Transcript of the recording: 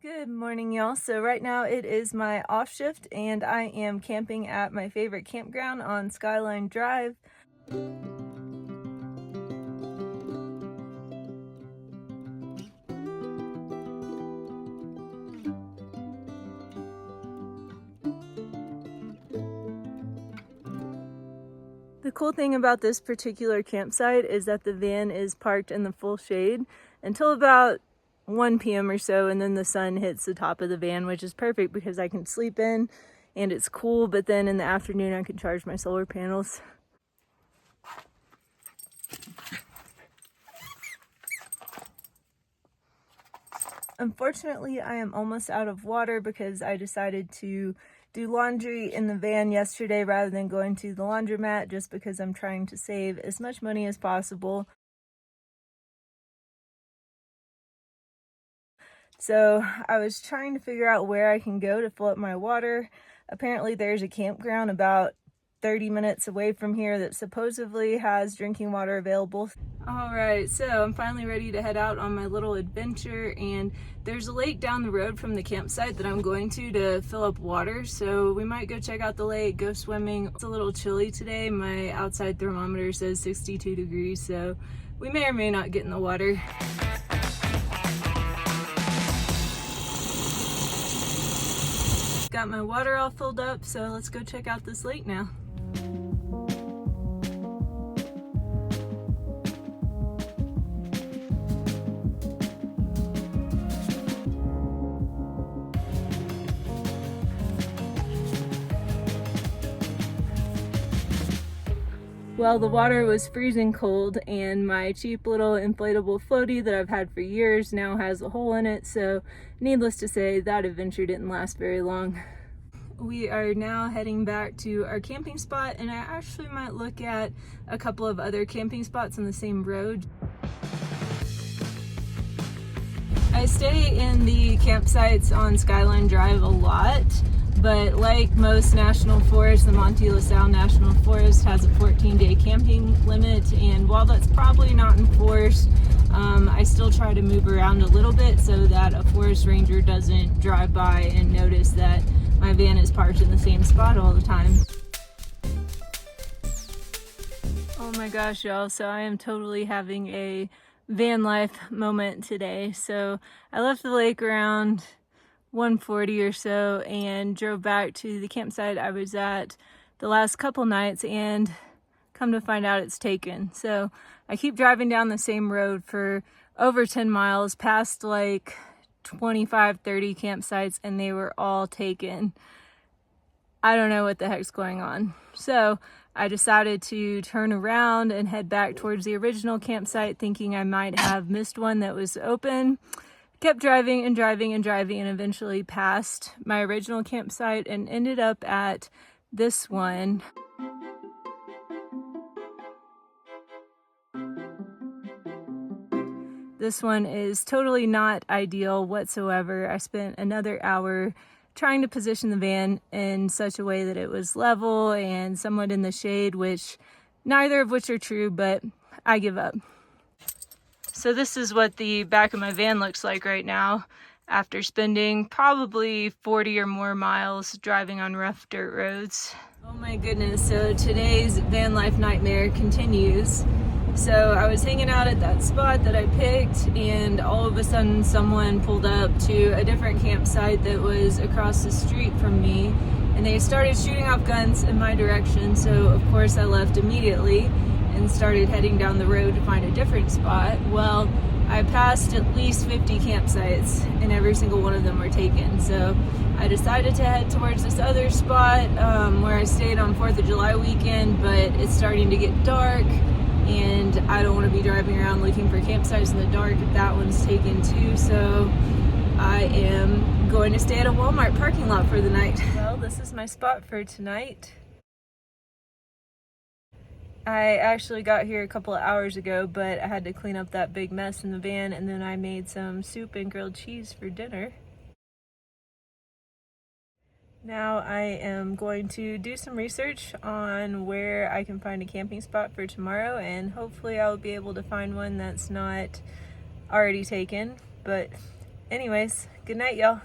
Good morning, y'all. So right now it is my off shift and I am camping at my favorite campground on Skyline Drive. The cool thing about this particular campsite is that the van is parked in the full shade until about 1 p.m. or so, and then the sun hits the top of the van, which is perfect because I can sleep in and it's cool, but then in the afternoon I can charge my solar panels. Unfortunately, I am almost out of water because I decided to do laundry in the van yesterday rather than going to the laundromat, just because I'm trying to save as much money as possible. So I was trying to figure out where I can go to fill up my water. Apparently there's a campground about 30 minutes away from here that supposedly has drinking water available. Alright, so I'm finally ready to head out on my little adventure, and there's a lake down the road from the campsite that I'm going to fill up water, so we might go check out the lake, go swimming. It's a little chilly today. My outside thermometer says 62 degrees, so we may or may not get in the water. Got my water all filled up, so let's go check out this lake now. Well, the water was freezing cold, and my cheap little inflatable floaty that I've had for years now has a hole in it, so needless to say, that adventure didn't last very long. We are now heading back to our camping spot, and I actually might look at a couple of other camping spots on the same road. I stay in the campsites on Skyline Drive a lot, but like most national forests, the Monte La Salle National Forest has a 14-day camping limit, and while that's probably not enforced, I still try to move around a little bit so that a forest ranger doesn't drive by and notice that my van is parked in the same spot all the time. Oh my gosh, y'all, so I am totally having a van life moment today. So I left the lake around 1:40 or so and drove back to the campsite I was at the last couple nights, and come to find out it's taken. So I keep driving down the same road for over 10 miles past like 25, 30 campsites, and they were all taken. I don't know what the heck's going on. So I decided to turn around and head back towards the original campsite, thinking I might have missed one that was open. Kept driving and driving and driving, and eventually passed my original campsite and ended up at this one. This one is totally not ideal whatsoever. I spent another hour trying to position the van in such a way that it was level and somewhat in the shade, which neither of which are true, but I give up. So this is what the back of my van looks like right now after spending probably 40 or more miles driving on rough dirt roads. Oh my goodness, so today's van life nightmare continues. So I was hanging out at that spot that I picked, and all of a sudden someone pulled up to a different campsite that was across the street from me, and they started shooting off guns in my direction. So of course I left immediately and started heading down the road to find a different spot. Well, I passed at least 50 campsites, and every single one of them were taken. So I decided to head towards this other spot where I stayed on 4th of July weekend, but it's starting to get dark, and I don't want to be driving around looking for campsites in the dark if that one's taken too. So I am going to stay at a Walmart parking lot for the night. Well, this is my spot for tonight. I actually got here a couple of hours ago, but I had to clean up that big mess in the van, and then I made some soup and grilled cheese for dinner. Now I am going to do some research on where I can find a camping spot for tomorrow, and hopefully I'll be able to find one that's not already taken. But Anyways, good night, y'all.